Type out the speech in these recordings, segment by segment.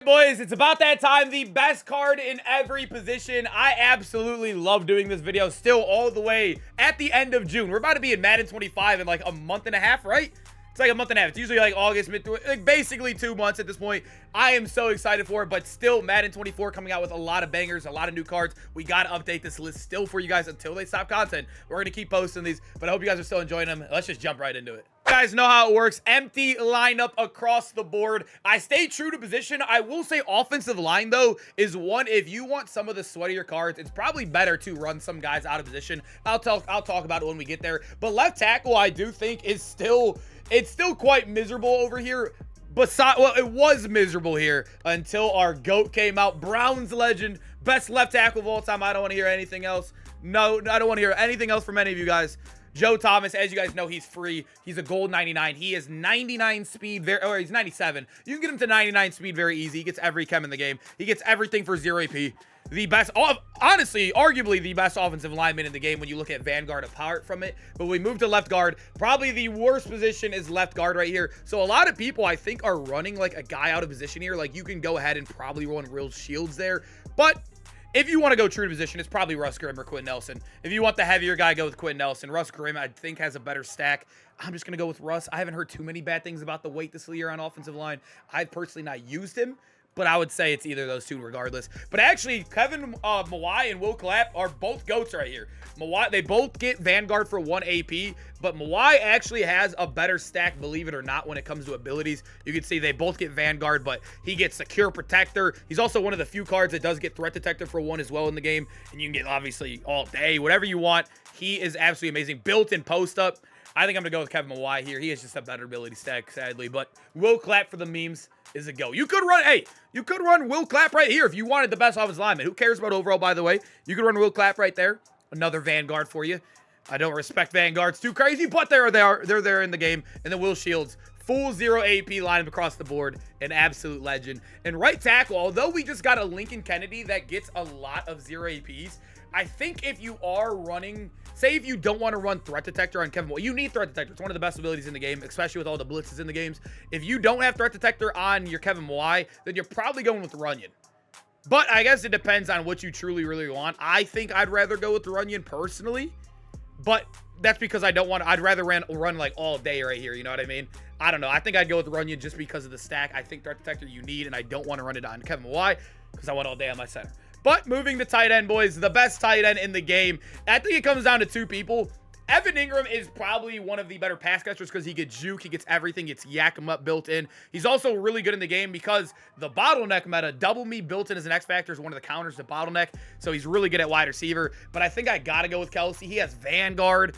Boys, it's about that time. The best card in every position. I absolutely love doing this video still all the way at the end of June. We're about to be in Madden 25 in like a month and a half, right? It's like a month and a half. It's usually like August, like basically 2 months at this point. I am so excited for it, but still Madden 24 coming out with a lot of bangers, a lot of new cards. We got to update this list still for you guys until they stop content. We're going to keep posting these, but I hope you guys are still enjoying them. Let's just jump right into it. You guys know how it works. Empty lineup across the board. I stay true to position. I will say offensive line, though, is one. If you want some of the sweatier cards, it's probably better to run some guys out of position. I'll talk about it when we get there. But left tackle, I do think, is still... It's still quite miserable over here. Well, it was miserable here until our GOAT came out. Browns legend, best left tackle of all time. I don't want to hear anything else. No, I don't want to hear anything else from any of you guys. Joe Thomas, as you guys know, he's free. He's a gold 99. He is 99 speed, or he's 97. You can get him to 99 speed very easy. He gets every chem in the game. He gets everything for 0 AP. The best, honestly, arguably the best offensive lineman in the game when you look at Vanguard apart from it. But we move to left guard. Probably the worst position is left guard right here. So a lot of people, I think, are running like a guy out of position here. Like, you can go ahead and probably run real shields there. But if you want to go true to position, it's probably Russ Grimm or Quentin Nelson. If you want the heavier guy, go with Quentin Nelson. Russ Grimm, I think, has a better stack. I'm just going to go with Russ. I haven't heard too many bad things about the weight this year on offensive line. I've personally not used him, but I would say it's either of those two regardless. But actually, Kevin Mawai and Will Clapp are both GOATs right here. Mawai, they both get Vanguard for 1 AP, but Mawai actually has a better stack, believe it or not, when it comes to abilities. You can see they both get Vanguard, but he gets Secure Protector. He's also one of the few cards that does get Threat Detector for 1 as well in the game, and you can get, obviously, all day, whatever you want. He is absolutely amazing. Built-in post-up. I think I'm going to go with Kevin Mawai here. He has just a better ability stack, sadly, but Will Clapp for the memes is a go. You could run, hey, you could run Will Clapp right here if you wanted the best offensive lineman. Who cares about overall, by the way? You could run Will Clapp right there. Another Vanguard for you. I don't respect Vanguards too crazy, but they're there in the game. And then Will Shields, full 0 AP lineup across the board, an absolute legend. And right tackle, although we just got a Lincoln Kennedy that gets a lot of 0 APs, I think if you are running, say if you don't want to run Threat Detector on Kevin Mawai, you need Threat Detector. It's one of the best abilities in the game, especially with all the blitzes in the games. If you don't have Threat Detector on your Kevin Mawai, then you're probably going with Runyon. But I guess it depends on what you truly, really want. I think I'd rather go with Runyon personally, but that's because I don't want to. I'd rather run like all day right here. You know what I mean? I don't know. I think I'd go with Runyon just because of the stack. I think Threat Detector you need, and I don't want to run it on Kevin Mawai because I want all day on my center. But moving to tight end, boys, the best tight end in the game. I think it comes down to 2 people. Evan Ingram is probably one of the better pass catchers because he gets juke, he gets everything, gets yak him up built in. He's also really good in the game because the bottleneck meta, double me built in as an X factor is one of the counters to bottleneck. So he's really good at wide receiver. But I think I got to go with Kelsey. He has Vanguard.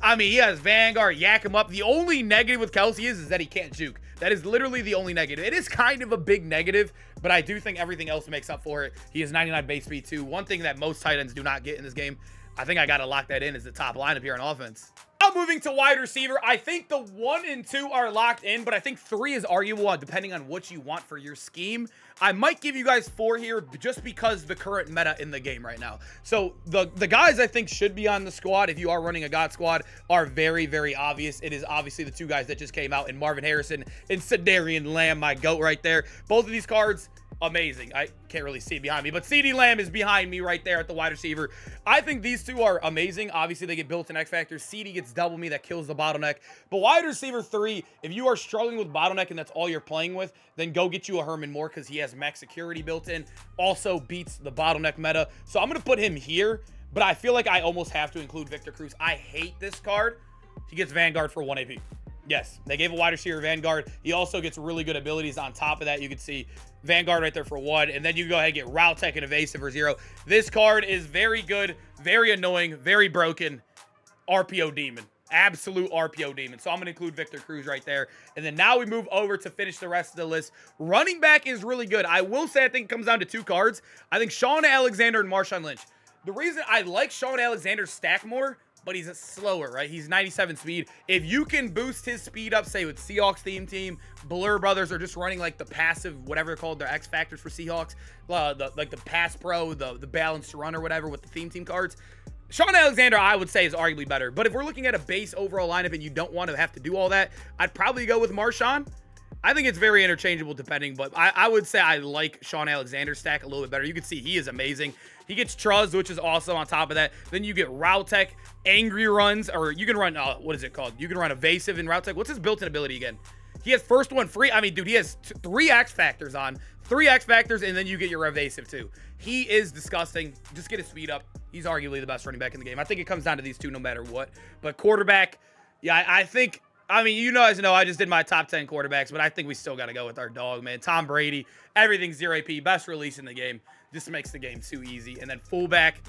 I mean, he has Vanguard, yak him up. The only negative with Kelsey is that he can't juke. That is literally the only negative. It is kind of a big negative, but I do think everything else makes up for it. He has 99 base speed too. One thing that most tight ends do not get in this game, I think I got to lock that in, is the top lineup here on offense. Now moving to wide receiver, I think the 1 and 2 are locked in, but I think 3 is arguable depending on what you want for your scheme. I might give you guys 4 here just because the current meta in the game right now. So the guys I think should be on the squad if you are running a God squad are very, very obvious. It is obviously the 2 guys that just came out in Marvin Harrison and Cedarian Lamb, my GOAT right there. Both of these cards, amazing. I can't really see behind me, but CeeDee Lamb is behind me right there at the wide receiver. I think these 2 are amazing. Obviously, they get built-in X factors. CeeDee gets double me, that kills the bottleneck. But wide receiver 3, if you are struggling with bottleneck and that's all you're playing with, then go get you a Herman Moore because he has max security built in. Also beats the bottleneck meta. So I'm going to put him here, but I feel like I almost have to include Victor Cruz. I hate this card. He gets Vanguard for 1 AP. Yes, they gave a wide receiver Vanguard. He also gets really good abilities on top of that. You can see Vanguard right there for 1, and then you go ahead and get Route Tech and Evasive for 0. This card is very good, very annoying, very broken. RPO Demon. Absolute RPO Demon. So I'm going to include Victor Cruz right there. And then now we move over to finish the rest of the list. Running back is really good. I will say I think it comes down to 2 cards. I think Shaun Alexander and Marshawn Lynch. The reason I like Shaun Alexander's stack more, but he's slower, right? He's 97 speed. If you can boost his speed up, say with Seahawks theme team, Blur Brothers are just running like the passive, whatever they're called, their X factors for Seahawks, like the pass pro, the balanced run or whatever with the theme team cards. Shaun Alexander, I would say, is arguably better. But if we're looking at a base overall lineup and you don't want to have to do all that, I'd probably go with Marshawn. I think it's very interchangeable depending, but I would say I like Sean Alexander's stack a little bit better. You can see he is amazing. He gets Truz, which is awesome on top of that. Then you get Route Tech, Angry Runs, or you can run, what is it called? You can run Evasive in Route Tech. What's his built-in ability again? He has first one free. I mean, dude, he has 3 X Factors on. 3 X Factors, and then you get your Evasive too. He is disgusting. Just get his speed up. He's arguably the best running back in the game. I think it comes down to these two no matter what. But quarterback, yeah, I think, I mean, you guys know I just did my top 10 quarterbacks, but I think we still got to go with our dog, man. Tom Brady, everything's 0 AP, best release in the game. Just makes the game too easy. And then fullback,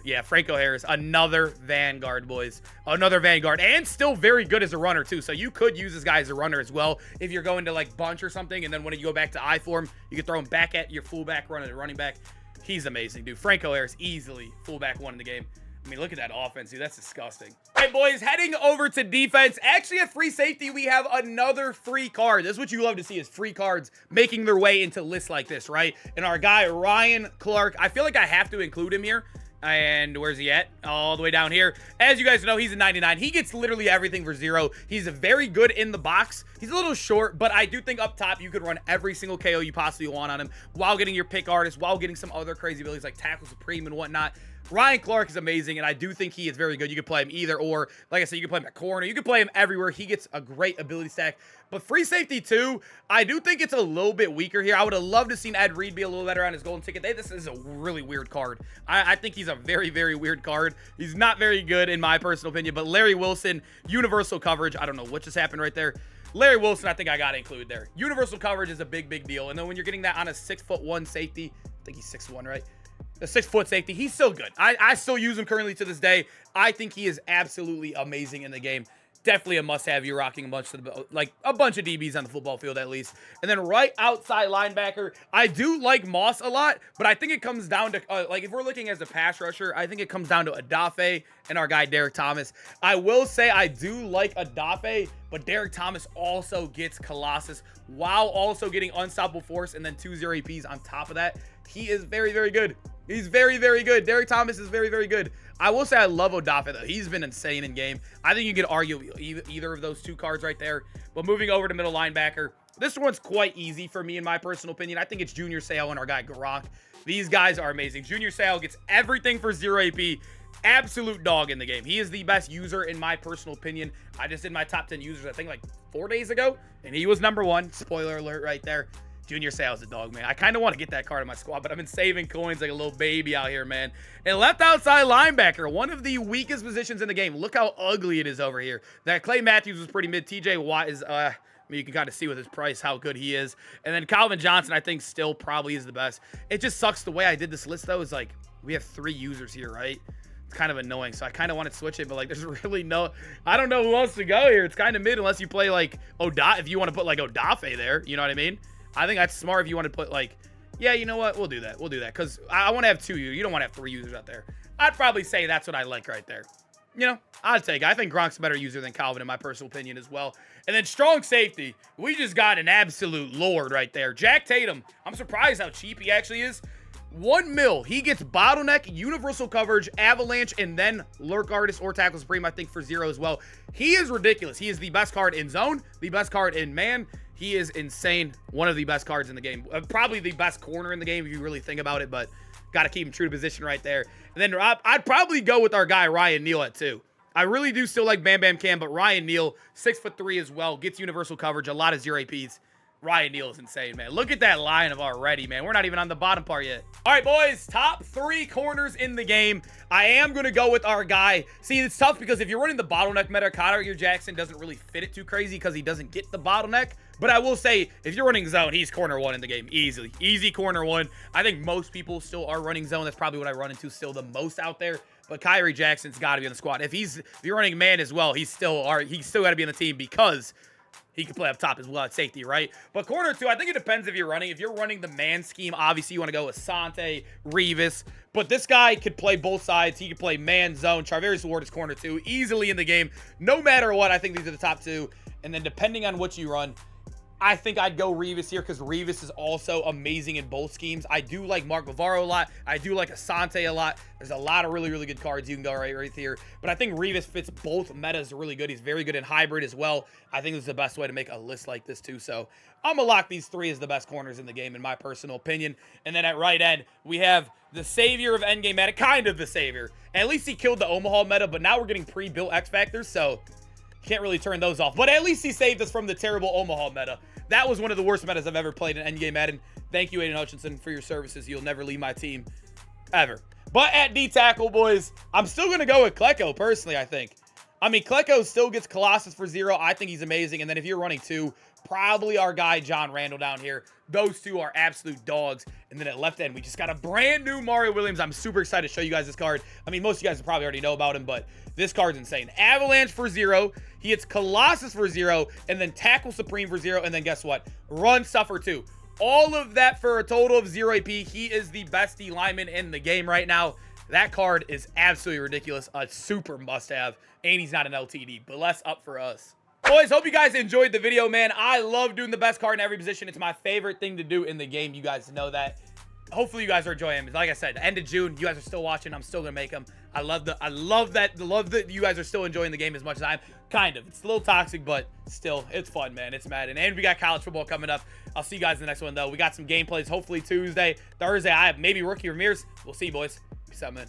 yeah, Franco Harris, another Vanguard, boys. Another Vanguard, and still very good as a runner, too. So you could use this guy as a runner as well if you're going to, like, bunch or something, and then when you go back to I form, you can throw him back at your fullback, running back. He's amazing, dude. Franco Harris, easily fullback 1 in the game. I mean, look at that offense, dude. That's disgusting. All right, boys, heading over to defense. Actually, at free safety, we have another free card. This is what you love to see, is free cards making their way into lists like this, right? And our guy, Ryan Clark, I feel like I have to include him here. And where's he at? All the way down here. As you guys know, he's a 99. He gets literally everything for 0. He's very good in the box. He's a little short, but I do think up top you could run every single KO you possibly want on him while getting your pick artist, while getting some other crazy abilities like Tackle Supreme and whatnot. Ryan Clark is amazing, and I do think he is very good. You can play him either or. Like I said, you can play him at corner. You can play him everywhere. He gets a great ability stack. But free safety, too, I do think it's a little bit weaker here. I would have loved to seen Ed Reed be a little better on his golden ticket. This is a really weird card. I think he's a very, very weird card. He's not very good, in my personal opinion. But Larry Wilson, universal coverage. I don't know what just happened right there. Larry Wilson, I think I got to include there. Universal coverage is a big, big deal. And then when you're getting that on a 6'1" safety, I think he's 6'1", right? A 6-foot safety, he's still good. I still use him currently to this day. I think he is absolutely amazing in the game. Definitely a must-have. You're rocking a bunch of DBs on the football field at least. And then right outside linebacker, I do like Moss a lot, but I think it comes down to like if we're looking as a pass rusher, I think it comes down to Adafe and our guy Derek Thomas. I will say I do like Adafe, but Derek Thomas also gets Colossus while also getting Unstoppable Force and then 2 0 APs on top of that. He is very, very good. He's very, very good. Derek Thomas is very, very good. I will say I love Odafe, though. He's been insane in game. I think you could argue either of those two cards right there. But moving over to middle linebacker, this one's quite easy for me, in my personal opinion. I think it's Junior Seau and our guy Gronk. These guys are amazing. Junior Seau gets everything for 0 AP. Absolute dog in the game. He is the best user, in my personal opinion. I just did my top 10 users, I think, like 4 days ago. And he was #1. Spoiler alert right there. Junior Seau's a dog, man. I kind of want to get that card in my squad, but I've been saving coins like a little baby out here, man. And left outside linebacker, one of the weakest positions in the game. Look how ugly it is over here. That Clay Matthews was pretty mid. TJ Watt is, I mean, you can kind of see with his price how good he is. And then Calvin Johnson, I think, still probably is the best. It just sucks the way I did this list, though, is like we have 3 users here, right? It's kind of annoying, so I kind of want to switch it, but like there's really no, I don't know who else to go here. It's kind of mid unless you play like if you want to put like Odafe there, you know what I mean? I think that's smart if you want to put like, yeah, you know what? We'll do that. We'll do that because I want to have 2 users. You don't want to have 3 users out there. I'd probably say that's what I like right there. You know, I'd take it. I think Gronk's a better user than Calvin in my personal opinion as well. And then strong safety. We just got an absolute lord right there. Jack Tatum. I'm surprised how cheap he actually is. 1 mil. He gets bottleneck, universal coverage, avalanche, and then lurk artist or tackle supreme, I think, for 0 as well. He is ridiculous. He is the best card in zone, the best card in man. He is insane. One of the best cards in the game. Probably the best corner in the game if you really think about it, but got to keep him true to position right there. And then I'd probably go with our guy Ryan Neal at 2. I really do still like Bam Bam Cam, but Ryan Neal, 6'3" as well, gets universal coverage, a lot of 0 APs. Ryan Neal is insane, man. Look at that lineup already, man. We're not even on the bottom part yet. All right, boys, top 3 corners in the game. I am going to go with our guy. See, it's tough because if you're running the bottleneck meta, Connor Jackson doesn't really fit it too crazy because he doesn't get the bottleneck. But I will say, if you're running zone, he's corner 1 in the game. Easily. Easy corner 1. I think most people still are running zone. That's probably what I run into still the most out there. But Kyrie Jackson's got to be on the squad. If you're running man as well, he's still got to be on the team because he can play up top as well at safety, right? But corner 2, I think it depends if you're running. If you're running the man scheme, obviously you want to go with Sante, Revis. But this guy could play both sides. He could play man zone. Charvarius Ward is corner 2, easily in the game. No matter what, I think these are the top 2. And then depending on what you run, I think I'd go Revis here because Revis is also amazing in both schemes. I do like Mark Bavaro a lot. I do like Asante a lot. There's a lot of really, really good cards you can go right here. But I think Revis fits both metas really good. He's very good in hybrid as well. I think this is the best way to make a list like this too. So I'm going to lock these 3 as the best corners in the game in my personal opinion. And then at right end, we have the savior of endgame meta. Kind of the savior. At least he killed the Omaha meta, but now we're getting pre-built X Factors. So can't really turn those off. But at least he saved us from the terrible Omaha meta. That was one of the worst metas I've ever played in endgame Madden. Thank you, Aiden Hutchinson, for your services. You'll never leave my team, ever. But at D-tackle, boys, I'm still going to go with Klecko, personally, I think. I mean, Klecko still gets Colossus for 0. I think he's amazing. And then if you're running 2, probably our guy, John Randall, down here. Those 2 are absolute dogs. And then at left end, we just got a brand new Mario Williams. I'm super excited to show you guys this card. I mean, most of you guys probably already know about him, but this card's insane. Avalanche for 0. He hits Colossus for 0. And then Tackle Supreme for 0. And then guess what? Run Suffer 2. All of that for a total of 0 AP. He is the best D lineman in the game right now. That card is absolutely ridiculous. A super must-have. And he's not an LTD, but less up for us. Boys, hope you guys enjoyed the video, man. I love doing the best card in every position. It's my favorite thing to do in the game. You guys know that. Hopefully you guys are enjoying them. Like I said, end of June, you guys are still watching. I'm still gonna make them. I love that you guys are still enjoying the game as much as I am. Kind of. It's a little toxic, but still, it's fun, man. It's Madden. And we got college football coming up. I'll see you guys in the next one, though. We got some gameplays, hopefully Tuesday, Thursday. I have maybe Rookie Ramirez. We'll see you, boys. Peace out, man.